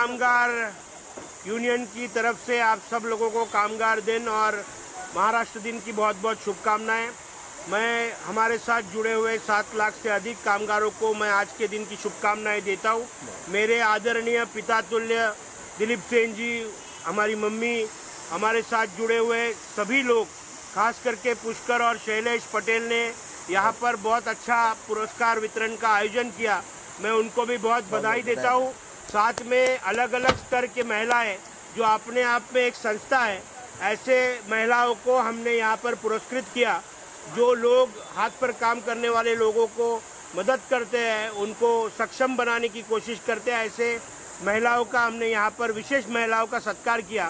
कामगार यूनियन की तरफ से आप सब लोगों को कामगार दिन और महाराष्ट्र दिन की बहुत बहुत शुभकामनाएं। मैं हमारे साथ जुड़े हुए 7 लाख से अधिक कामगारों को मैं आज के दिन की शुभकामनाएं देता हूं। मेरे आदरणीय पिता तुल्य दिलीप सेन जी, हमारी मम्मी, हमारे साथ जुड़े हुए सभी लोग, खास करके पुष्कर और शैलेश पटेल ने यहाँ पर बहुत अच्छा पुरस्कार वितरण का आयोजन किया। मैं उनको भी बहुत बधाई देता हूँ। साथ में अलग अलग स्तर के महिलाएं जो अपने आप में एक संस्था है, ऐसे महिलाओं को हमने यहाँ पर पुरस्कृत किया। जो लोग हाथ पर काम करने वाले लोगों को मदद करते हैं, उनको सक्षम बनाने की कोशिश करते हैं, ऐसे महिलाओं का हमने यहाँ पर विशेष महिलाओं का सत्कार किया।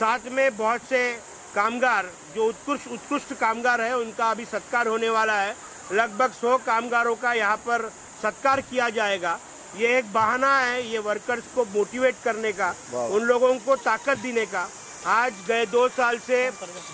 साथ में बहुत से कामगार जो उत्कृष्ट कामगार है, उनका अभी सत्कार होने वाला है। लगभग 100 कामगारों का यहाँ पर सत्कार किया जाएगा। ये एक बहाना है ये वर्कर्स को मोटिवेट करने का, उन लोगों को ताकत देने का। आज गए 2 साल से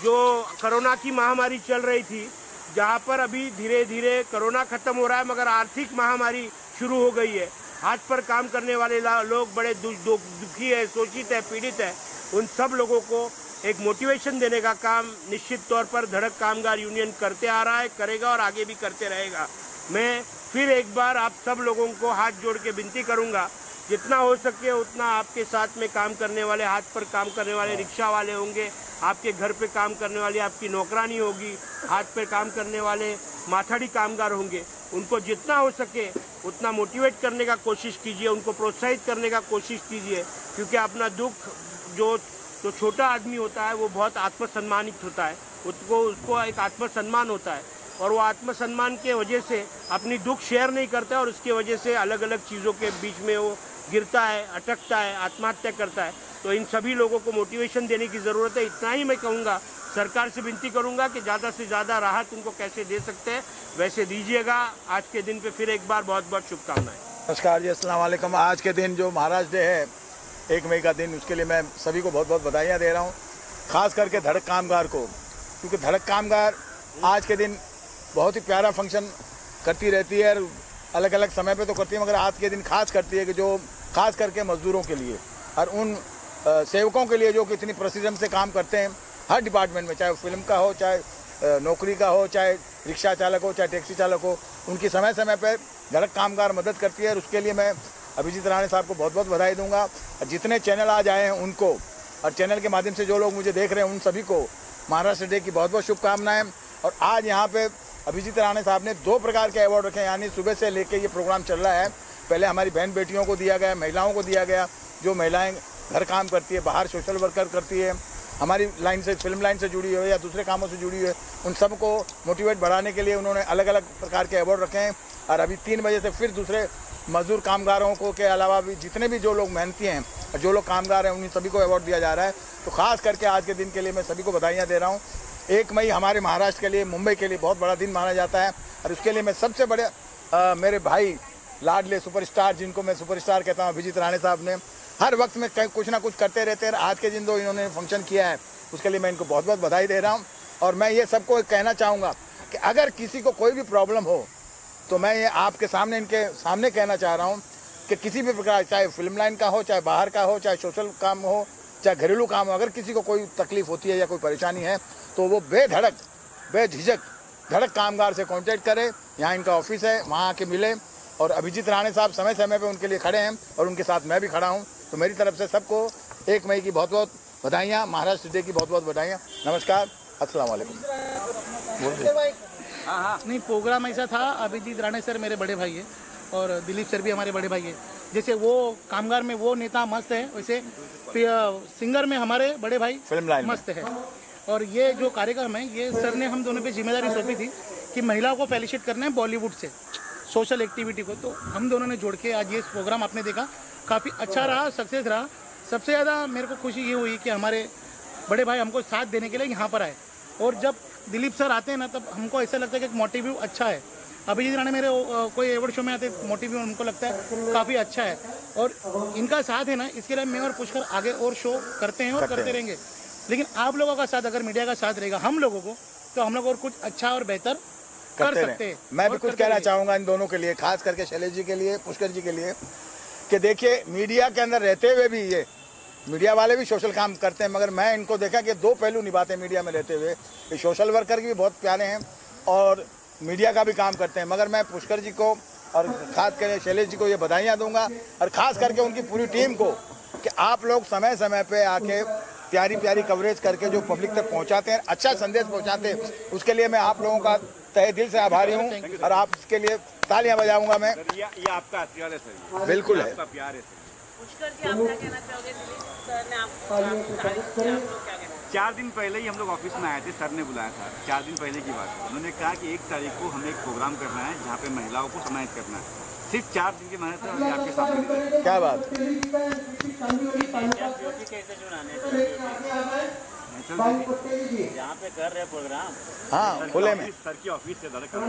जो कोरोना की महामारी चल रही थी, जहाँ पर अभी धीरे धीरे कोरोना खत्म हो रहा है, मगर आर्थिक महामारी शुरू हो गई है। हाथ पर काम करने वाले लोग बड़े दुखी है, शोषित है, पीड़ित है। उन सब लोगों को एक मोटिवेशन देने का काम निश्चित तौर पर धड़क कामगार यूनियन करते आ रहा है, करेगा और आगे भी करते रहेगा। मैं फिर एक बार आप सब लोगों को हाथ जोड़ के विनती करूंगा, जितना हो सके उतना आपके साथ में काम करने वाले, हाथ पर काम करने वाले रिक्शा वाले होंगे, आपके घर पे काम करने वाली आपकी नौकरानी होगी, हाथ पे काम करने वाले माथाड़ी कामगार होंगे, उनको जितना हो सके उतना मोटिवेट करने का कोशिश कीजिए, उनको प्रोत्साहित करने का कोशिश कीजिए। क्योंकि अपना दुख जो छोटा आदमी होता है वो बहुत आत्मसम्मानित होता है, उसको एक आत्मसम्मान होता है, और वो आत्मसम्मान के वजह से अपनी दुख शेयर नहीं करता है और उसकी वजह से अलग अलग चीज़ों के बीच में वो गिरता है, अटकता है, आत्महत्या करता है। तो इन सभी लोगों को मोटिवेशन देने की ज़रूरत है। इतना ही मैं कहूँगा, सरकार से विनती करूँगा कि ज़्यादा से ज़्यादा राहत उनको कैसे दे सकते हैं वैसे दीजिएगा। आज के दिन पे फिर एक बार बहुत बहुत शुभकामनाएं। नमस्कार जी, अस्सलाम वालेकुम। आज के दिन जो महाराष्ट्र डे है, 1 मई का दिन, उसके लिए मैं सभी को बहुत बहुत बधाइयाँ दे रहा हूँ, खास करके धड़क कामगार को। क्योंकि धड़क कामगार आज के दिन बहुत ही प्यारा फंक्शन करती रहती है, अलग अलग समय पे तो करती है, मगर आज के दिन खास करती है कि जो खास करके मजदूरों के लिए और उन सेवकों के लिए जो कि इतनी प्रेसिजन से काम करते हैं हर डिपार्टमेंट में, चाहे फिल्म का हो, चाहे नौकरी का हो, चाहे रिक्शा चालक हो, चाहे टैक्सी चालक हो, उनकी समय समय पर धड़क कामगार मदद करती है। और उसके लिए मैं अभिजीत राणे साहब को बहुत बहुत बधाई दूंगा। जितने चैनल आज आए हैं उनको, और चैनल के माध्यम से जो लोग मुझे देख रहे हैं उन सभी को महाराष्ट्र डे की बहुत बहुत शुभकामनाएं। और आज यहाँ पे अभिजीत राणे साहब ने 2 प्रकार के अवार्ड रखे हैं, यानी सुबह से लेके ये प्रोग्राम चल रहा है। पहले हमारी बहन बेटियों को दिया गया, महिलाओं को दिया गया, जो महिलाएं घर काम करती है, बाहर सोशल वर्कर करती है, हमारी लाइन से, फिल्म लाइन से जुड़ी हुई है या दूसरे कामों से जुड़ी हुई है, उन सबको मोटिवेट बढ़ाने के लिए उन्होंने अलग अलग प्रकार के अवार्ड रखे हैं। और अभी 3 बजे से फिर दूसरे मजदूर कामगारों को के अलावा भी जितने भी जो लोग मेहनती हैं और जो लोग कामगार हैं, उन सभी को अवार्ड दिया जा रहा है। तो खास करके आज के दिन के लिए मैं सभी को बधाइयाँ दे रहा हूँ। 1 मई हमारे महाराष्ट्र के लिए, मुंबई के लिए बहुत बड़ा दिन माना जाता है। और उसके लिए मैं सबसे बड़े मेरे भाई लाडले सुपरस्टार, जिनको मैं सुपरस्टार कहता हूँ, अभिजीत राणे साहब ने हर वक्त में कुछ ना कुछ करते रहते हैं। आज के दिन जो इन्होंने फंक्शन किया है उसके लिए मैं इनको बहुत बहुत बधाई दे रहा हूँ। और मैं ये सबको कहना चाहूँगा कि अगर किसी को कोई भी प्रॉब्लम हो तो मैं ये आपके सामने, इनके सामने कहना चाह रहा हूँ कि किसी भी प्रकार, चाहे फिल्म लाइन का हो, चाहे बाहर का हो, चाहे सोशल काम हो, चाहे घरेलू काम हो, अगर किसी को कोई तकलीफ होती है या कोई परेशानी है तो वो बेधड़क बेझिझक धड़क कामगार से कांटेक्ट करे। यहाँ इनका ऑफिस है, वहाँ आके मिले। और अभिजीत राणे साहब समय समय पे उनके लिए खड़े हैं और उनके साथ मैं भी खड़ा हूँ। तो मेरी तरफ से सबको 1 मई की बहुत बहुत बधाइयाँ, महाराष्ट्र डे की बहुत बहुत बधाइयाँ। नमस्कार, अस्सलाम वालेकुम। नहीं, प्रोग्राम ऐसा था, अभिजीत राणे सर मेरे बड़े भाई है और दिलीप सर भी हमारे बड़े भाई है। जैसे वो कामगार में वो नेता मस्त है, वैसे सिंगर में हमारे बड़े भाई फिल्म लाइन मस्त है। और ये जो कार्यक्रम है, ये सर ने हम दोनों पे जिम्मेदारी सौंपी थी कि महिलाओं को फेलिसिट करना है बॉलीवुड से, सोशल एक्टिविटी को। तो हम दोनों ने जोड़ के आज ये प्रोग्राम आपने देखा, काफ़ी अच्छा रहा, सक्सेस रहा। सबसे ज़्यादा मेरे को खुशी ये हुई कि हमारे बड़े भाई हमको साथ देने के लिए यहाँ पर आए। और जब दिलीप सर आते हैं ना, तब हमको ऐसा लगता है कि मोटिव अच्छा है। अभिजीत राणे मेरे कोई अवार्ड शो में आते, मोटिव उनको लगता है काफ़ी अच्छा है। और इनका साथ है ना, इसके लिए मैं और पुष्कर आगे और शो करते हैं और करते रहेंगे। लेकिन आप लोगों का साथ, अगर मीडिया का साथ रहेगा हम लोगों को, तो हम लोग और कुछ अच्छा और बेहतर कर सकते हैं। मैं भी कुछ कहना चाहूँगा इन दोनों के लिए, खास करके शैलेश जी के लिए, पुष्कर जी के लिए, कि देखिए मीडिया के अंदर रहते हुए भी ये मीडिया वाले भी सोशल काम करते हैं, मगर मैं इनको देखा कि दो पहलू निभाते हैं मीडिया में रहते हुए। ये सोशल वर्कर भी बहुत प्यारे हैं और मीडिया का भी काम करते हैं। मगर मैं पुष्कर जी को और खास करके शैलेश जी को ये बधाइयाँ दूंगा और ख़ास करके उनकी पूरी टीम को कि आप लोग समय समय पे आके प्यारी प्यारी कवरेज करके जो पब्लिक तक पहुंचाते हैं, अच्छा संदेश पहुंचाते हैं, उसके लिए मैं आप लोगों का तहे दिल से आभारी हूं और आपके लिए तालियां बजाऊंगा मैं। ये आपका आशीर्वाद है सर, बिल्कुल है। आपका प्यार है सर। पुष्कर जी, आप क्या कहना चाहोगे? दिलीप सर ने आपको तारीफ की, आप लोग क्या कहना चाहोगे? 4 दिन पहले ही हम लोग ऑफिस में आए थे, सर ने बुलाया था। 4 दिन पहले की बात है। उन्होंने कहा कि 1 तारीख को हमें एक प्रोग्राम करना है जहाँ पे महिलाओं को सम्मानित करना है। सिर्फ 4 दिन की मेहनत है और आपके सामने क्या बात। कैसे चुनाने है। जहाँ पे कर रहे प्रोग्राम, हाँ, खुले में सर की ऑफिस से सर ने कहा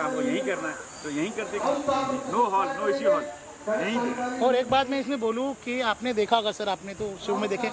हमको यही करना है तो यही करते, नो हॉल नो इसी हॉल यही। और एक बात मैं इसमें बोलूँ कि आपने देखा होगा सर, आपने तो शो में देखे,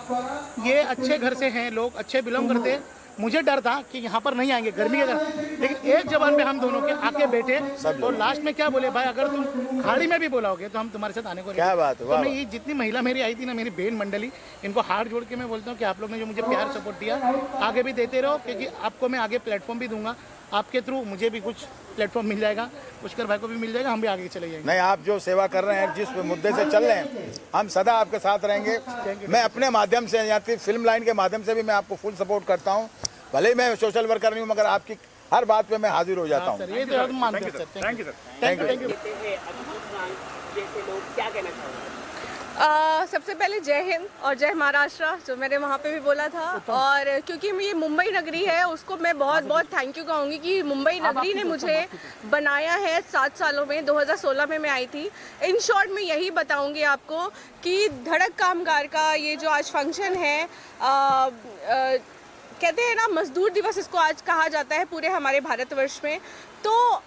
ये अच्छे घर से हैं लोग, अच्छे बिलोंग करते हैं। मुझे डर था कि यहाँ पर नहीं आएंगे गर्मी के कारण, लेकिन एक जबान पे हम दोनों के आके बैठे और लास्ट में क्या बोले, भाई अगर तुम खाड़ी में भी बोलाओगे तो हम तुम्हारे साथ आने को क्या बात। तो मैं ये जितनी महिला मेरी आई थी ना, मेरी बहन मंडली, इनको हाथ जोड़ के मैं बोलता हूँ कि आप लोग ने जो मुझे प्यार सपोर्ट दिया आगे भी देते रहो, क्योंकि आपको मैं आगे प्लेटफॉर्म भी दूंगा। आपके थ्रू मुझे भी कुछ प्लेटफॉर्म मिल जाएगा, पुष्कर भाई को भी मिल जाएगा, हम भी आगे चले जाएंगे। नहीं, आप जो सेवा कर रहे हैं, जिस मद्दे से चल रहे हैं, हम सदा आपके साथ रहेंगे। मैं अपने माध्यम से या फिर फिल्म लाइन के माध्यम से भी मैं आपको फुल सपोर्ट करता हूँ। भले ही मैं सोशल वर्कर नहीं हूँ, मगर आपकी हर बात पे मैं हाजिर हो जाता हूँ। ये तो हम मानते हैं sir. Thank you sir. Thank you. जैसे लोग क्या कहना चाहोगे? सबसे पहले जय हिंद और जय महाराष्ट्र, जो मैंने वहाँ पे भी बोला था। और क्योंकि ये मुंबई नगरी है, उसको मैं बहुत बहुत थैंक यू कहूँगी कि मुंबई नगरी ने मुझे बनाया है 7 सालों में। 2016 में मैं आई थी। इन शॉर्ट मैं यही बताऊँगी आपको कि धड़क कामगार का ये जो आज फंक्शन है, कहते हैं ना मजदूर दिवस इसको आज कहा जाता है पूरे हमारे भारतवर्ष में। तो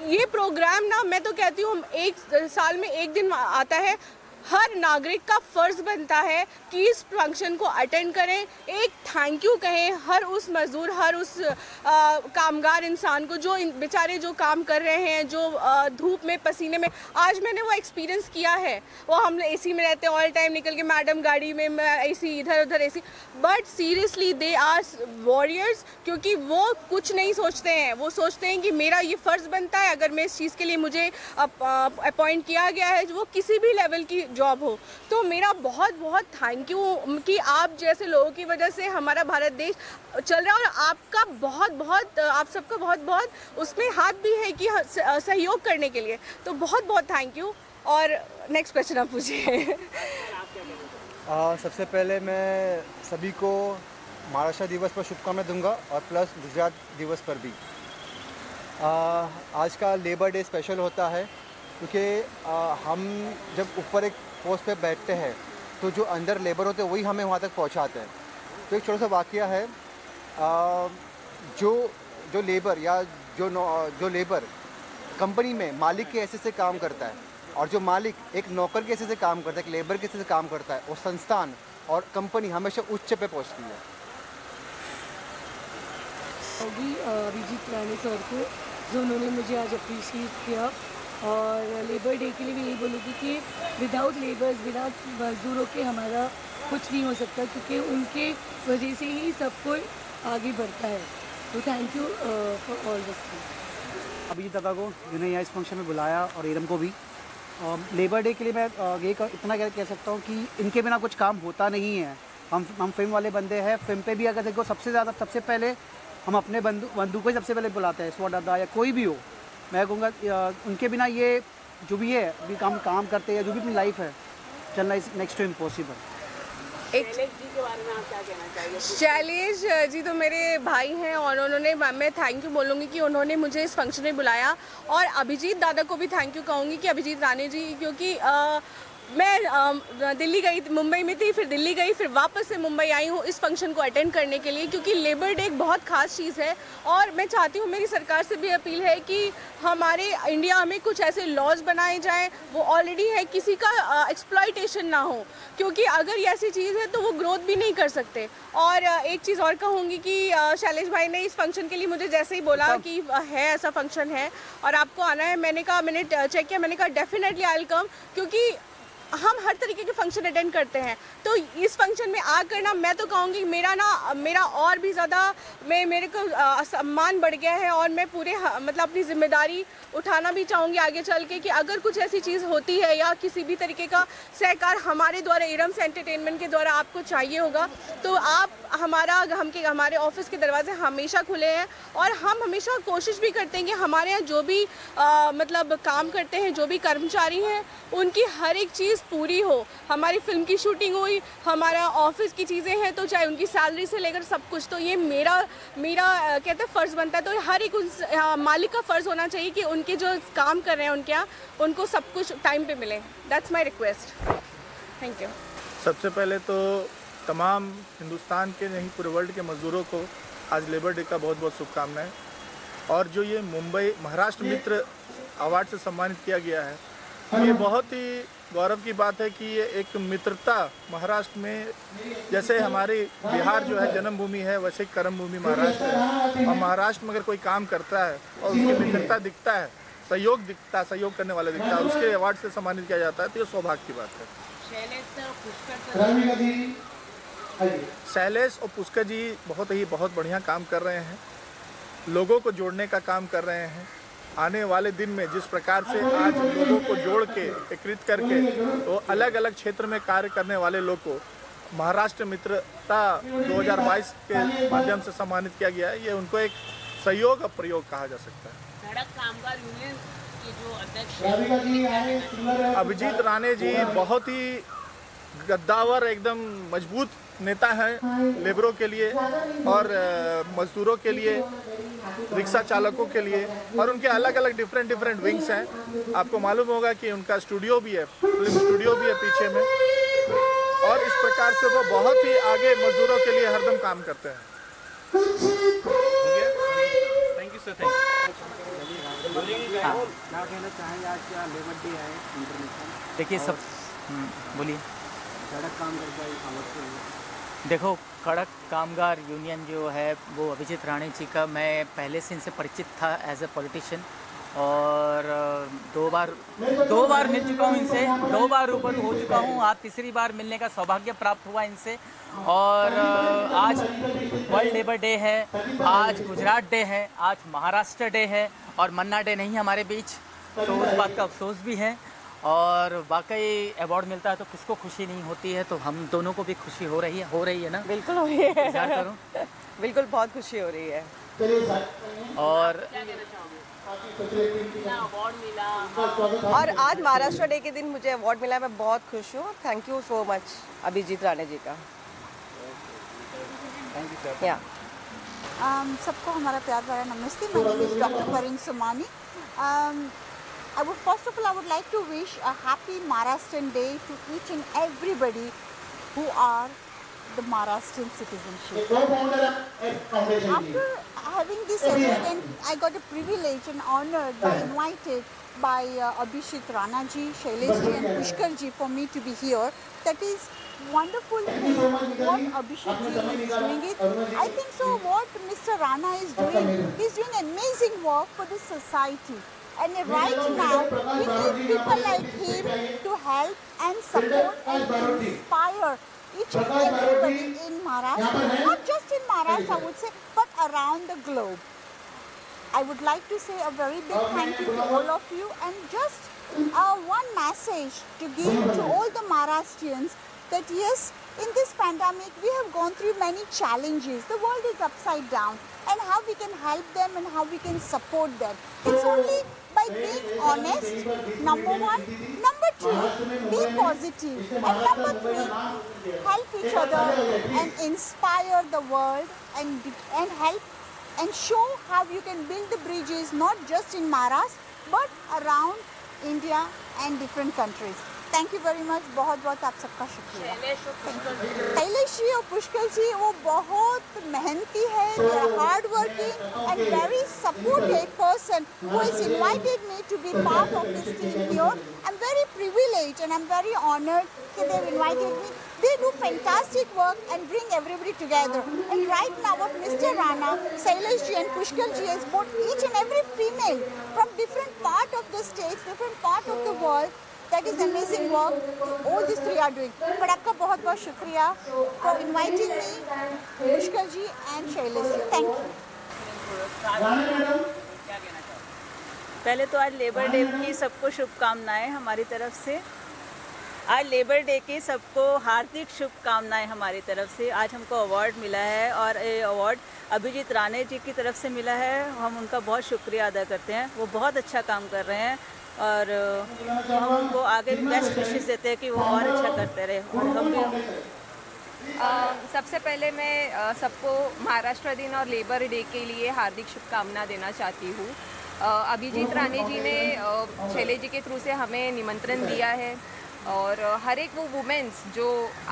ये प्रोग्राम ना, मैं तो कहती हूँ 1 साल में 1 दिन आता है। हर नागरिक का फ़र्ज़ बनता है कि इस फंक्शन को अटेंड करें, एक थैंक यू कहें हर उस मज़दूर, हर उस कामगार इंसान को जो बेचारे जो काम कर रहे हैं, जो धूप में पसीने में। आज मैंने वो एक्सपीरियंस किया है। वो हम एसी में रहते हैं ऑल टाइम, निकल के मैडम गाड़ी में एसी, इधर उधर AC, but seriously they are warriors, क्योंकि वो कुछ नहीं सोचते हैं। वो सोचते हैं कि मेरा ये फ़र्ज़ बनता है, अगर मैं इस चीज़ के लिए मुझे अपॉइंट किया गया है, वो किसी भी लेवल की जॉब हो, तो मेरा बहुत बहुत थैंक यू कि आप जैसे लोगों की वजह से हमारा भारत देश चल रहा है। और आपका बहुत बहुत, आप सबका बहुत बहुत उसमें हाथ भी है कि सहयोग करने के लिए, तो बहुत बहुत थैंक यू। और नेक्स्ट क्वेश्चन आप पूछिए। सबसे पहले मैं सभी को महाराष्ट्र दिवस पर शुभकामनाएं दूंगा और प्लस गुजरात दिवस पर भी। आज का लेबर डे स्पेशल होता है क्योंकि हम जब ऊपर एक पोस्ट पे बैठते हैं तो जो अंदर लेबर होते हैं वही हमें वहाँ तक पहुँचाते हैं। तो एक छोटा सा वाकया है, जो लेबर या जो लेबर कंपनी में मालिक के ऐसे से काम करता है और जो मालिक एक नौकर के ऐसे से काम करता है, एक लेबर के ऐसे से काम करता है, वो संस्थान और कंपनी हमेशा उच्च पे पहुँचती है। अभिजीत राणे सर को, जो उन्होंने मुझे आज अप्रिशिएट किया। और लेबर डे के लिए भी यही बोलूँगी कि विदाउट लेबर्स, बिना मजदूरों के हमारा कुछ नहीं हो सकता, क्योंकि उनके वजह से ही सब कोई आगे बढ़ता है। तो thank you for all this. Abhijit दादा को जिन्हें यहाँ इस फंक्शन में बुलाया और एरम को भी। लेबर डे के लिए मैं ये इतना कह सकता हूँ कि इनके बिना कुछ काम होता नहीं है। हम फिल्म वाले बंदे हैं। फिल्म पे भी अगर देखो सबसे पहले हम अपने बंधु को ही सबसे पहले बुलाते हैं, स्वॉट दादा या कोई भी हो। मैं कहूँगा उनके बिना ये जो भी है अभी काम करते हैं, जो भी अपनी लाइफ है चलना is next to impossible. Shailesh ji के बारे में आप क्या कहना चाहिए? शैलेश जी तो मेरे भाई हैं और उन्होंने, मैं थैंक यू बोलूँगी कि उन्होंने मुझे इस फंक्शन में बुलाया। और अभिजीत दादा को भी थैंक यू कहूँगी कि अभिजीत राणे जी, क्योंकि मैं दिल्ली गई, मुंबई में थी, फिर दिल्ली गई, फिर वापस से मुंबई आई हूँ इस फंक्शन को अटेंड करने के लिए, क्योंकि लेबर डे एक बहुत खास चीज़ है। और मैं चाहती हूँ, मेरी सरकार से भी अपील है कि हमारे इंडिया में कुछ ऐसे लॉज बनाए जाएं, वो ऑलरेडी है, किसी का एक्सप्लॉयटेशन ना हो, क्योंकि अगर ये ऐसी चीज़ है तो वो ग्रोथ भी नहीं कर सकते। और एक चीज़ और कहूँगी कि शैलेश भाई ने इस फंक्शन के लिए मुझे जैसे ही बोला कि है ऐसा फंक्शन है और आपको आना है, मैंने चेक किया, मैंने कहा डेफिनेटली आई विल कम, क्योंकि हम हर तरीके के फंक्शन अटेंड करते हैं। तो इस फंक्शन में आकर ना मैं तो कहूँगी मेरा और भी ज़्यादा मेरे को सम्मान बढ़ गया है, और मैं पूरे मतलब अपनी जिम्मेदारी उठाना भी चाहूँगी आगे चल के कि अगर कुछ ऐसी चीज़ होती है या किसी भी तरीके का सहकार हमारे द्वारा इरम्स एंटरटेनमेंट के द्वारा आपको चाहिए होगा, तो आप हमारे ऑफिस के दरवाजे हमेशा खुले हैं। और हम हमेशा कोशिश भी करते हैं कि हमारे यहाँ जो भी मतलब काम करते हैं, जो भी कर्मचारी हैं, उनकी हर एक चीज़ पूरी हो। हमारी फिल्म की शूटिंग हुई, हमारा ऑफिस की चीज़ें हैं, तो चाहे उनकी सैलरी से लेकर सब कुछ, तो ये मेरा कहते हैं फ़र्ज़ बनता है। तो हर एक मालिक का फ़र्ज़ होना चाहिए कि उनके जो काम कर रहे हैं उनके यहाँ उनको सब कुछ टाइम पे मिले। That's my request. Thank you. सबसे पहले तो तमाम हिंदुस्तान के नहीं पूरे वर्ल्ड के मज़दूरों को आज लेबर डे का बहुत बहुत शुभकामनाएं। और जो ये मुंबई महाराष्ट्र मित्र अवार्ड से सम्मानित किया गया है, ये बहुत ही गौरव की बात है कि ये एक मित्रता महाराष्ट्र में, जैसे हमारी बिहार जो है जन्मभूमि है, वैसे कर्म भूमि महाराष्ट्र है। और महाराष्ट्र में अगर कोई काम करता है और उसकी मित्रता दिखता है, सहयोग करने वाला दिखता है, उसके अवार्ड से सम्मानित किया जाता है, तो ये सौभाग्य की बात है। शैलेश और पुष्कर जी बहुत बढ़िया काम कर रहे हैं, लोगों को जोड़ने का काम कर रहे हैं। आने वाले दिन में जिस प्रकार से आज लोगों को जोड़ के एकत्रित करके तो अलग अलग क्षेत्र में कार्य करने वाले लोग को महाराष्ट्र मित्रता 2022 के माध्यम से सम्मानित किया गया है, ये उनको एक सहयोग और प्रयोग कहा जा सकता है। धड़क कामगार यूनियन के जो अध्यक्ष हैं अभिजीत राणे जी बहुत ही गद्दावर, एकदम मजबूत नेता हैं लेबरों के लिए और मजदूरों के लिए, रिक्शा चालकों के लिए, और उनके अलग अलग डिफरेंट विंग्स हैं। आपको मालूम होगा कि उनका स्टूडियो भी है, फिल्म स्टूडियो भी है पीछे में, और इस प्रकार से वो बहुत ही आगे मजदूरों के लिए हरदम काम करते हैं। Thank you sir. Thank you. क्या कहना चाहेंगे आज क्या लेबर डे है इंटरनेशनल? देखिए सब बोलिए। सड़क काम करता देखो, कड़क कामगार यूनियन जो है वो अभिजीत राणे जी का, मैं पहले से इनसे परिचित था एज ए पॉलिटिशियन, और दो बार मिल चुका हूँ इनसे, 2 बार रूबरू हो चुका हूँ। आज तीसरी बार मिलने का सौभाग्य प्राप्त हुआ इनसे। और आज वर्ल्ड लेबर डे है, आज गुजरात डे है, आज महाराष्ट्र डे है, और मन्ना डे नहीं हमारे बीच, तो उस बात का अफसोस भी है। और वाकई अवार्ड मिलता है तो किसको खुशी नहीं होती है, तो हम दोनों को भी खुशी हो रही है ना? बिल्कुल हो रही है। इंतजार करूं। बिल्कुल बहुत खुशी हो रही है। और अवार्ड मिला, और आज महाराष्ट्र डे के दिन मुझे अवार्ड मिला, मैं बहुत खुश हूँ। Thank you so much Abhijeet Rane ji का। Thank you sir. या सबको हमारा प्यार भरा नमस्ते। My name is Dr. Parin Somani. First of all, I would like to wish a happy Maharashtrian Day to each and everybody who are the Maharashtrian citizenship. After having this event, I got a privilege and honor to be invited by Abhishek Rana ji, Shailesh ji and Pushkar ji for me to be here. That is wonderful what Abhishek ji is doing it. I think so what Mr. Rana is doing, he's doing amazing work for the society. And right now, we need people like him to help and support and inspire each and everybody in Maharashtra. Not just in Maharashtra, I would say, but around the globe. I would like to say a very big thank you to all of you, and just one message to give to all the Maharashtrians that yes, in this pandemic, we have gone through many challenges. The world is upside down, and how we can help them and how we can support them. It's only by being honest, number one. Number two, be positive. And number three, help each other and inspire the world and help and show how you can build the bridges not just in Maharashtra but around India and different countries. Thank you very much, बहुत बहुत आप सबका शुक्रिया। शैलेश जी और पुष्कर जी वो बहुत मेहनती है, hard working and very supportive person who has invited me to be part of this team here. I'm very privileged and I'm very honored that they've invited me. They do fantastic work and bring everybody together. And right now what Mr. Rana, Shailesh ji and Pushkar ji has brought each and every female from different part of the states, different part of the world. That is amazing work all these three are doing. But आपका बहुत बहुत शुक्रिया for inviting me, Pushkar ji and Shailesh ji. Thank you. पहले तो आज labour day की सबको शुभकामनाएं हमारी तरफ से। आज लेबर डे की सबको हार्दिक शुभकामनाएं हमारी तरफ से। आज हमको अवार्ड मिला है और ये अवार्ड अभिजीत राणे जी की तरफ से मिला है। हम उनका बहुत शुक्रिया अदा करते हैं, वो बहुत अच्छा काम कर रहे हैं और हम उनको आगे बेस्ट विशेस देते हैं कि वो और अच्छा करते रहे। और हम भी सबसे पहले मैं सबको महाराष्ट्र दिन और लेबर डे के लिए हार्दिक शुभकामना देना चाहती हूँ। अभिजीत राणे जी ने शैलेश जी के थ्रू से हमें निमंत्रण दिया है और हर एक वो वुमेन्स जो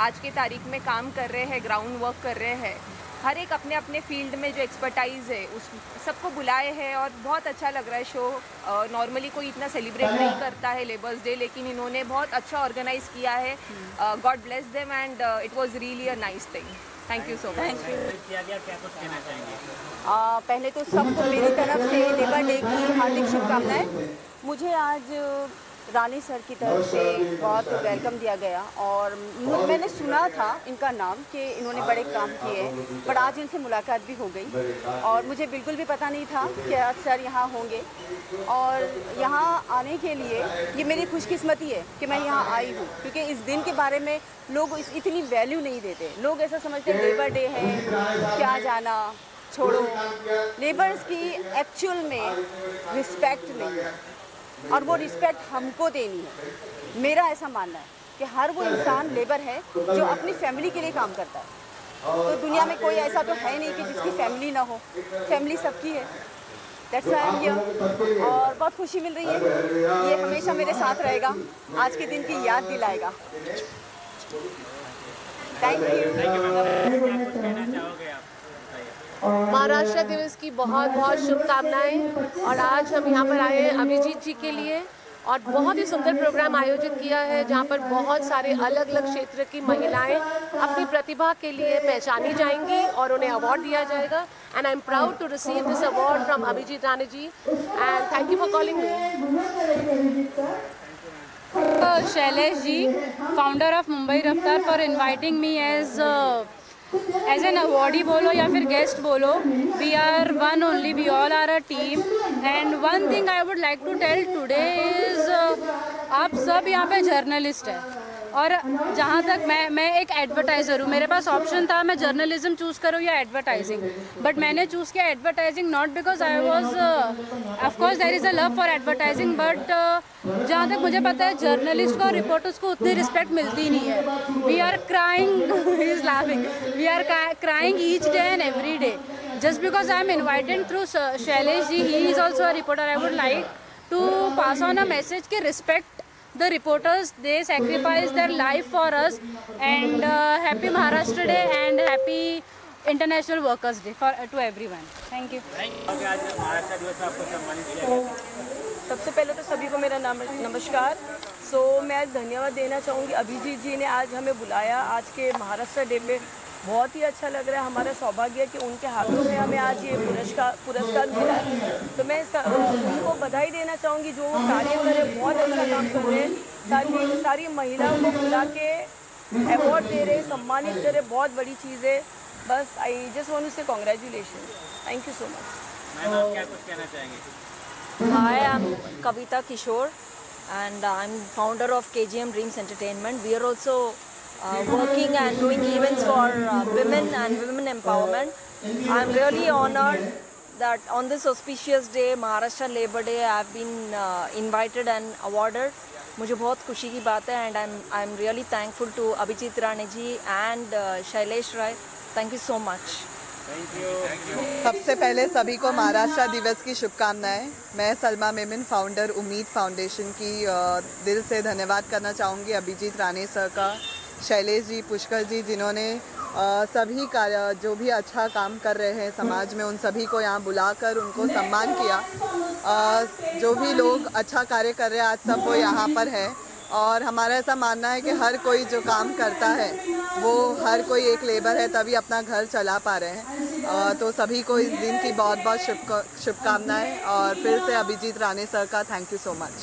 आज की तारीख में काम कर रहे हैं, ग्राउंड वर्क कर रहे हैं, हर एक अपने अपने फील्ड में जो एक्सपर्टाइज है उस सबको बुलाए हैं और बहुत अच्छा लग रहा है शो। नॉर्मली कोई इतना सेलिब्रेट नहीं करता है लेबर्स डे, लेकिन इन्होंने बहुत अच्छा ऑर्गेनाइज किया है। God bless them and it was really a nice thing. Thank you so much. पहले तो सबको मेरी तरफ से लेबर डे की हार्दिक शुभकामनाएं। मुझे आज रानी सर की तरफ से बहुत वेलकम दिया गया और मैंने सुना था इनका नाम कि इन्होंने बड़े काम किए हैं, पर आज इनसे मुलाकात भी हो गई और मुझे बिल्कुल भी पता नहीं था कि आज सर यहाँ होंगे। और यहाँ आने के लिए ये मेरी खुशकिस्मती है कि मैं यहाँ आई हूँ, क्योंकि इस दिन के बारे में लोग इतनी वैल्यू नहीं देते। लोग ऐसा समझते हैं लेबर डे है, क्या जाना, छोड़ो। लेबर्स की एक्चुअल में रिस्पेक्ट नहीं है और वो रिस्पेक्ट हमको देनी है। मेरा ऐसा मानना है कि हर वो इंसान लेबर है जो अपनी फैमिली के लिए काम करता है। तो दुनिया में कोई ऐसा तो है नहीं कि जिसकी फैमिली ना हो, फैमिली सबकी है। That's why I am here और बहुत खुशी मिल रही है। ये हमेशा मेरे साथ रहेगा, आज के दिन की याद दिलाएगा। Thank you. महाराष्ट्र दिवस की बहुत बहुत शुभकामनाएं। और आज हम यहाँ पर आए हैं अभिजीत जी के लिए और बहुत ही सुंदर प्रोग्राम आयोजित किया है जहाँ पर बहुत सारे अलग अलग क्षेत्र की महिलाएं अपनी प्रतिभा के लिए पहचानी जाएंगी और उन्हें अवार्ड दिया जाएगा। And I am proud to receive this award from Abhijeet Rane ji and thank you for calling me. Shailesh ji, founder of Mumbai Raftaar, for inviting me as an awardee बोलो या फिर गेस्ट बोलो। We are one only, we all are a team. And one thing I would like to tell today is आप सब यहाँ पे journalist हैं और जहाँ तक मैं एक एडवर्टाइज़र हूँ। मेरे पास ऑप्शन था मैं जर्नलिज्म चूज़ करूँ या एडवर्टाइजिंग, बट मैंने चूज़ किया advertising, not because I was of course there is a love for advertising, but जहाँ तक मुझे पता है जर्नलिस्ट को और रिपोर्टर्स को उतनी रिस्पेक्ट मिलती नहीं है। We are crying, he is laughing, we are crying each day and every day just because I am invited through Shailesh ji, he is also a reporter. I would like to pass on a message कि respect the reporters, they sacrifice their life for us, and happy Maharashtra Day and happy International Workers Day to everyone. Thank you. आज महाराष्ट्र दिवस में आपको सम्मानित किया गया। सबसे पहले तो सभी को मेरा नमस्कार। मैं आज धन्यवाद देना चाहूँगी अभिजीत जी ने आज हमें बुलाया आज के महाराष्ट्र डे पे। बहुत ही अच्छा लग रहा है, हमारा सौभाग्य है कि उनके हाथों में हमें आज ये पुरस्कार मिला है। तो मैं उनको बधाई देना चाहूँगी जो वो कार्य कर रहे हैं, बहुत अच्छा काम कर रहे हैं। सारी महिलाओं को बुला के अवार्ड दे रहे, सम्मानित कर रहे, बहुत बड़ी चीज़ है। बस आई जस्ट वांट टू से congratulation, thank you so much. Ma'am आप क्या कुछ कहना चाहेंगे? Hi, I'm Kavita Kishore and I'm founder of KGM Dreams Entertainment. We are also working and doing events for women and women empowerment. I'm really honored that on this auspicious day, Maharashtra Labour Day, I've been invited and awarded. मुझे बहुत खुशी की बात है and I'm really thankful to Abhijit Rane ji and Shailesh Rai. Thank you so much. सबसे पहले सभी को महाराष्ट्र दिवस की शुभकामनाएं। मैं सलमा मेमन, फाउंडर उम्मीद फाउंडेशन की दिल से धन्यवाद करना चाहूँगी अभिजीत राणे सर का, शैलेश जी, पुष्कर जी, जिन्होंने सभी कार्य जो भी अच्छा काम कर रहे हैं समाज में उन सभी को यहाँ बुलाकर उनको सम्मान किया। जो भी लोग अच्छा कार्य कर रहे हैं आज सब वो यहाँ पर है और हमारा ऐसा मानना है कि हर कोई जो काम करता है वो हर कोई एक लेबर है तभी अपना घर चला पा रहे हैं। तो सभी को इस दिन की बहुत बहुत शुभकामनाएं और फिर से अभिजीत राणे सर का थैंक यू सो मच।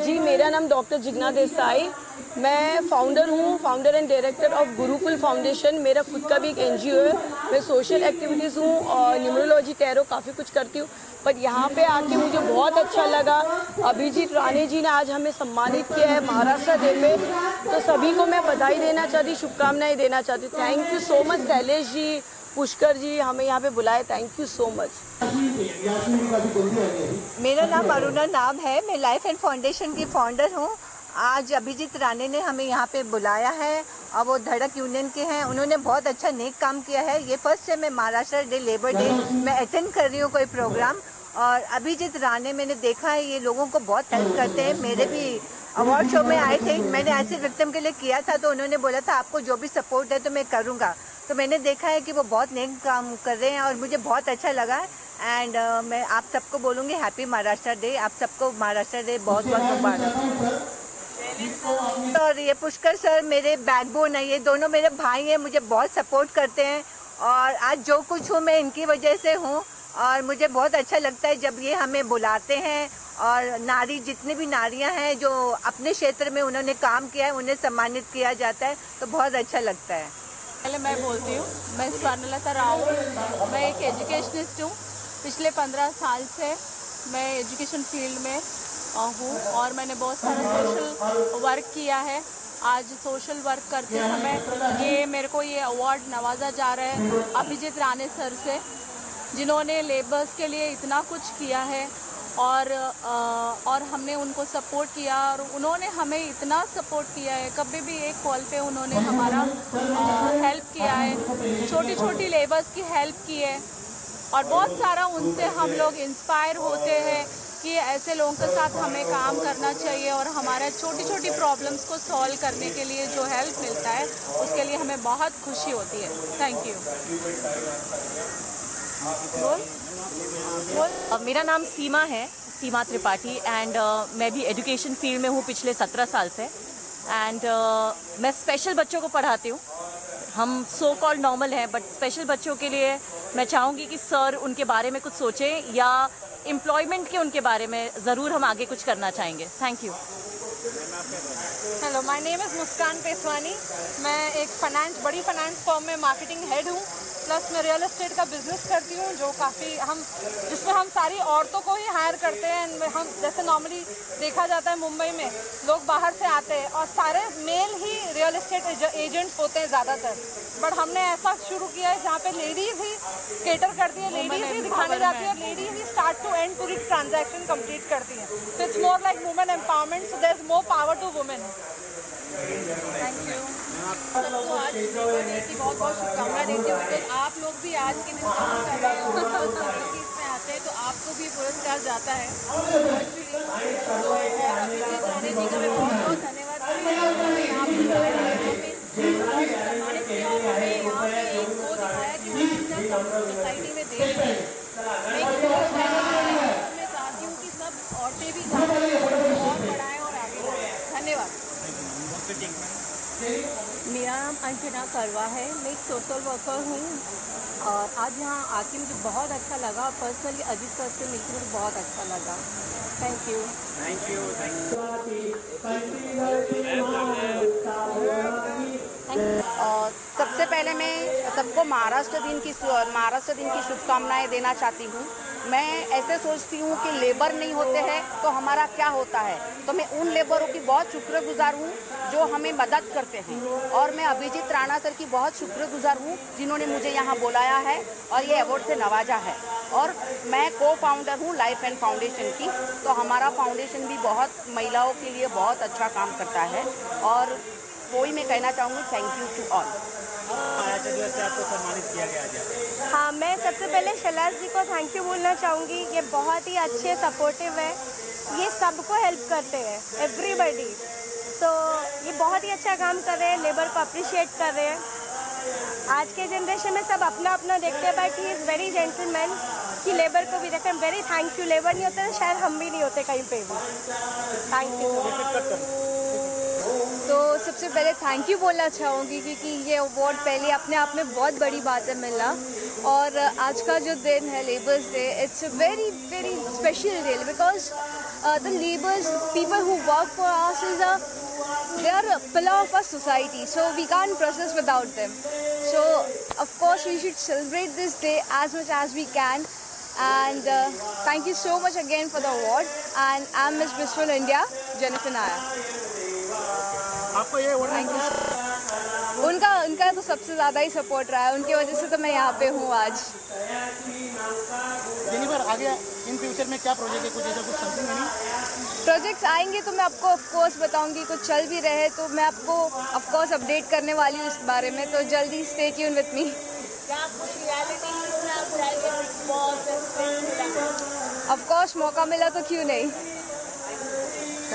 जी, मेरा नाम डॉक्टर जिग्ना देसाई, मैं founder and director of Gurukul foundation. मेरा खुद का भी एक NGO है। मैं सोशल एक्टिविटीज़ हूँ और न्यूमरोलॉजी, टैरो काफ़ी कुछ करती हूँ। पर यहाँ पे आके मुझे बहुत अच्छा लगा। अभिजीत राणे जी ने आज हमें सम्मानित किया है महाराष्ट्र डे पे, तो सभी को मैं बधाई देना चाहती, शुभकामनाएं देना चाहती। Thank you so much Shailesh ji, Pushkar ji, हमें यहाँ पे बुलाए, थैंक यू सो मच। मेरा नाम अरुणा नाम है, मैं लाइफ एंड फाउंडेशन की फाउंडर हूँ। आज अभिजीत राणे ने हमें यहाँ पे बुलाया है और वो धड़क यूनियन के हैं। उन्होंने बहुत अच्छा नेक काम किया है। ये फर्स्ट टाइम मैं महाराष्ट्र डे, लेबर डे मैं अटेंड कर रही हूँ कोई प्रोग्राम। और अभिजीत राणे मैंने देखा है ये लोगों को बहुत हेल्प करते हैं। मेरे भी अवार्ड शो में आए थे, मैंने ऐसे विक्टिम के लिए किया था तो उन्होंने बोला था आपको जो भी सपोर्ट है तो मैं करूँगा। तो मैंने देखा है कि वो बहुत नेक काम कर रहे हैं और मुझे बहुत अच्छा लगा है। एंड मैं आप सबको बोलूँगी हैप्पी महाराष्ट्र डे। आप सबको महाराष्ट्र डे बहुत बहुत मुबारक। और ये पुष्कर सर मेरे बैकबोन है, ये दोनों मेरे भाई हैं, मुझे बहुत सपोर्ट करते हैं और आज जो कुछ हूँ मैं इनकी वजह से हूँ। और मुझे बहुत अच्छा लगता है जब ये हमें बुलाते हैं और नारी, जितनी भी नारियाँ हैं जो अपने क्षेत्र में उन्होंने काम किया है उन्हें सम्मानित किया जाता है, तो बहुत अच्छा लगता है। पहले मैं बोलती हूँ, मैं स्वर्णलता राव, मैं एक एजुकेशनिस्ट हूँ। पिछले 15 साल से मैं एजुकेशन फील्ड में हूँ और मैंने बहुत सारा सोशल वर्क किया है। आज सोशल वर्क करते समय ये मेरे को ये अवार्ड नवाजा जा रहा है अभिजीत राणे सर से, जिन्होंने लेबर्स के लिए इतना कुछ किया है और हमने उनको सपोर्ट किया और उन्होंने हमें इतना सपोर्ट किया है। कभी भी एक कॉल पे उन्होंने हमारा हेल्प किया है, छोटी छोटी लेबर्स की हेल्प की है और बहुत सारा उनसे हम लोग इंस्पायर होते हैं कि ऐसे लोगों के साथ हमें काम करना चाहिए और हमारे छोटी छोटी प्रॉब्लम्स को सॉल्व करने के लिए जो हेल्प मिलता है उसके लिए हमें बहुत खुशी होती है। Thank you. मेरा नाम सीमा है, सीमा त्रिपाठी, एंड मैं भी एजुकेशन फील्ड में हूँ पिछले 17 साल से। एंड मैं स्पेशल बच्चों को पढ़ाती हूँ। हम सो कॉल्ड नॉर्मल हैं बट स्पेशल बच्चों के लिए मैं चाहूँगी कि सर उनके बारे में कुछ सोचें या एम्प्लॉयमेंट के उनके बारे में ज़रूर हम आगे कुछ करना चाहेंगे। Thank you. Hello, my name is Muskan Peswani. मैं एक बड़ी फाइनेंस फर्म में मार्केटिंग हेड हूँ, प्लस मैं रियल एस्टेट का बिजनेस करती हूँ जो जिसमें हम सारी औरतों को ही हायर करते हैं। हम जैसे नॉर्मली देखा जाता है मुंबई में लोग बाहर से आते हैं और सारे मेल ही रियल एस्टेट एजेंट्स होते हैं ज़्यादातर, बट हमने ऐसा शुरू किया है जहाँ पे लेडीज़ ही केटर करती है, लेडीज़ ही दिखाने जाती है, लेडीज़ ही स्टार्ट टू एंड पूरी ट्रांजैक्शन कंप्लीट करती है। तो it's more like women empowerment, so there is more power to women. Thank you. सबको आज लेबर डे की बहुत बहुत शुभकामनाएं देती हूँ, बिकॉज आप लोग भी आज के दिन काम कर रहे हो, इसमें आते हैं तो आपको भी पुरस्कार जाता है। अभिजीत राणे जी का मैं बहुत बहुत धन्यवाद सम्मानित किया और हमें यहाँ पे एक वो दिखाया कि सोसाइटी में दे रही है। मैं चाहती हूँ कि सब औरतें भी और बढ़ाएं और आगे बढ़ाएं। धन्यवाद। मेरा नाम अंजना करवा है, मैं एक सोशल वर्कर हूँ और आज यहाँ आके मुझे बहुत अच्छा लगा। पर्सनली अजीत सर से मिलकर मुझे बहुत अच्छा लगा। Thank you. Thank you. और सबसे पहले मैं सबको महाराष्ट्र दिन की शुभकामनाएं देना चाहती हूँ। मैं ऐसे सोचती हूँ कि लेबर नहीं होते हैं तो हमारा क्या होता है, तो मैं उन लेबरों की बहुत शुक्रगुजार हूँ जो हमें मदद करते हैं। और मैं अभिजीत राणा सर की बहुत शुक्रगुजार हूँ जिन्होंने मुझे यहाँ बुलाया है और ये अवार्ड से नवाजा है। और मैं को फाउंडर हूँ लाइफ एंड फाउंडेशन की, तो हमारा फाउंडेशन भी बहुत महिलाओं के लिए बहुत अच्छा काम करता है। और वही मैं कहना चाहूँगी, थैंक यू टू ऑल। आपको सम्मानित किया गया आज? हाँ, मैं सबसे पहले शैलेश जी को थैंक यू बोलना चाहूँगी। ये बहुत ही अच्छे सपोर्टिव है, ये सबको हेल्प करते हैं, एवरीबडी। तो ये बहुत ही अच्छा काम कर रहे हैं, लेबर को अप्रिशिएट कर रहे हैं। आज के जनरेशन में सब अपना अपना देखते हैं, but he is very gentleman कि लेबर को भी देखते हैं। Very thank you. लेबर नहीं होते तो शायद हम भी नहीं होते कहीं पे भी। Thank you. तो सबसे पहले थैंक यू बोलना चाहूँगी क्योंकि ये अवार्ड पहले अपने आप में बहुत बड़ी बात है मिलना, और आज का जो दिन है labours day, it's a very very special day because the labours people who work for us is they are a pillar of our society, so we can't process without them. So of course we should celebrate this day as much as we can, and thank you so much again for the award, and I'm Miss Blissful India Jennifer Naya. आपको ये award उनका तो सबसे ज़्यादा ही support रहा है, उनकी वजह से तो मैं यहाँ पे हूँ आज। जेनिफर, आगे इन फ्यूचर में क्या प्रोजेक्ट है, कुछ ऐसा कुछ समथिंग नहीं? प्रोजेक्ट्स आएंगे तो मैं आपको ऑफ कोर्स बताऊंगी, कुछ चल भी रहे तो मैं आपको ऑफ कोर्स अपडेट करने वाली हूँ इस बारे में, तो जल्दी stay tune with me. Of course मौका मिला तो क्यों नहीं।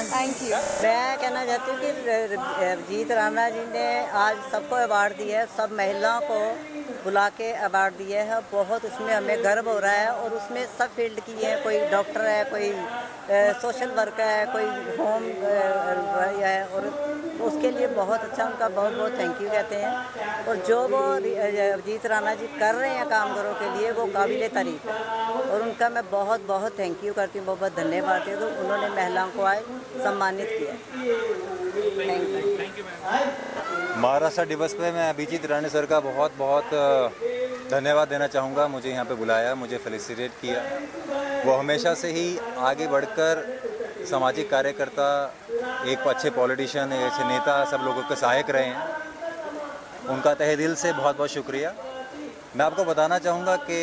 Thank you. मैं कहना चाहती हूँ कि अभिजीत राणा जी ने आज सबको अवार्ड दिया है, सब महिलाओं को बुला के अवार्ड दिया है, बहुत उसमें हमें गर्व हो रहा है। और उसमें सब फील्ड की है, कोई डॉक्टर है, कोई सोशल वर्कर है, कोई होम है, और उसके लिए बहुत अच्छा उनका बहुत बहुत थैंक यू कहते हैं। और जो वो अभिजीत राणा जी कर रहे हैं कामगारों के लिए वो काबिल तारीफ है, और उनका मैं बहुत बहुत थैंक यू करती हूँ, बहुत बहुत धन्यवाद है। तो उन्होंने महिलाओं को आज सम्मानित किया। Thank you. महाराष्ट्र दिवस पे मैं अभिजीत राणे सर का बहुत बहुत धन्यवाद देना चाहूँगा। मुझे यहाँ पे बुलाया, मुझे फेलिसिटेट किया। वो हमेशा से ही आगे बढ़कर सामाजिक कार्यकर्ता, एक अच्छे पॉलिटिशियन, एक अच्छे नेता, सब लोगों के सहायक रहे हैं। उनका तहे दिल से बहुत बहुत शुक्रिया। मैं आपको बताना चाहूँगा कि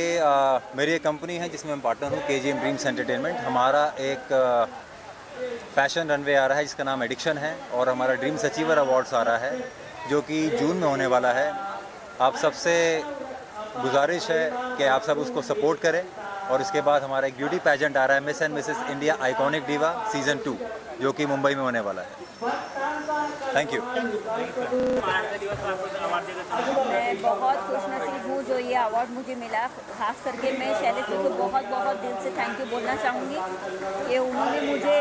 मेरी एक कंपनी है जिसमें मैं पार्टनर हूँ, KGM ड्रीम्स एंटरटेनमेंट। हमारा एक फैशन रनवे आ रहा है जिसका नाम एडिक्शन है, और हमारा ड्रीम्स अचीवर अवार्ड्स आ रहा है जो कि जून में होने वाला है। आप सबसे गुजारिश है कि आप सब उसको सपोर्ट करें। और इसके बाद हमारा एक ब्यूटी पैजेंट आ रहा है, miss and Mrs India iconic diva season 2, जो कि मुंबई में होने वाला है। Thank you. मैं बहुत खुशनसीब हूँ जो ये अवार्ड मुझे मिला, खास करके मैं शैलेश जी को बहुत बहुत दिल से थैंक यू बोलना चाहूँगी कि उन्होंने मुझे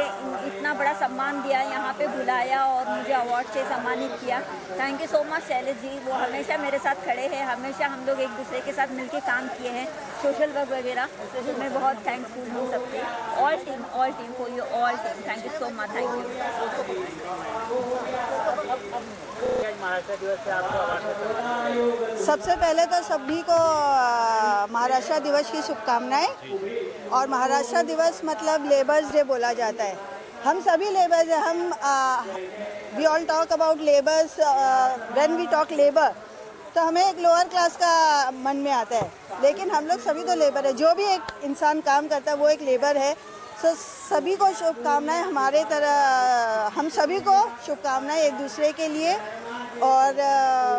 इतना बड़ा सम्मान दिया, यहाँ पे बुलाया और मुझे अवार्ड से सम्मानित किया। Thank you so much Shailesh ji, वो हमेशा मेरे साथ खड़े हैं, हमेशा हम लोग एक दूसरे के साथ मिलकर काम किए हैं, सोशल वर्क वगैरह। तो मैं बहुत थैंकफुल हूँ सबसे, all team for you all team. Thank you so much. Thank you. सबसे पहले तो सभी को महाराष्ट्र दिवस की शुभकामनाएं। और महाराष्ट्र दिवस मतलब लेबर्स डे बोला जाता है। हम सभी लेबर्स हैं। हम we all talk about labours. When we talk labour तो हमें एक लोअर क्लास का मन में आता है, लेकिन हम लोग सभी तो लेबर है। जो भी एक इंसान काम करता है वो एक लेबर है। सो सभी को शुभकामनाएं, हमारे तरह हम सभी को शुभकामनाएं एक दूसरे के लिए। और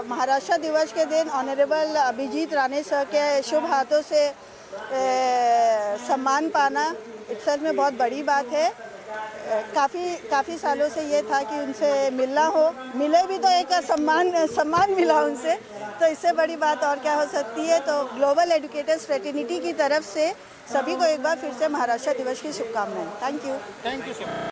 महाराष्ट्र दिवस के दिन ऑनरेबल अभिजीत राणे सर के शुभ हाथों से सम्मान पाना इट्सेल्फ में बहुत बड़ी बात है। काफ़ी सालों से ये था कि उनसे मिलना हो, मिले भी तो एक सम्मान मिला उनसे, तो इससे बड़ी बात और क्या हो सकती है। तो ग्लोबल एजुकेटर्स फ्रेटर्निटी की तरफ से सभी को एक बार फिर से महाराष्ट्र दिवस की शुभकामनाएं। Thank you. Thank you so much.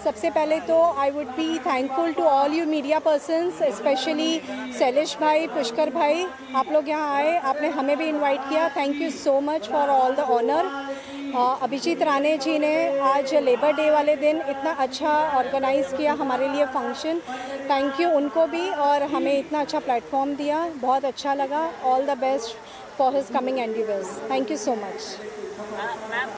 सबसे पहले तो I would be thankful to all you media persons, specially Shailesh भाई, पुष्कर भाई, आप लोग यहाँ आए, आपने हमें भी इनवाइट किया। Thank you so much for all the honour. Abhijeet Rane ji ने आज लेबर डे वाले दिन इतना अच्छा ऑर्गेनाइज़ किया हमारे लिए फंक्शन। थैंक यू उनको भी, और हमें इतना अच्छा प्लेटफॉर्म दिया, बहुत अच्छा लगा। All the best for his coming endeavours. Thank you so much.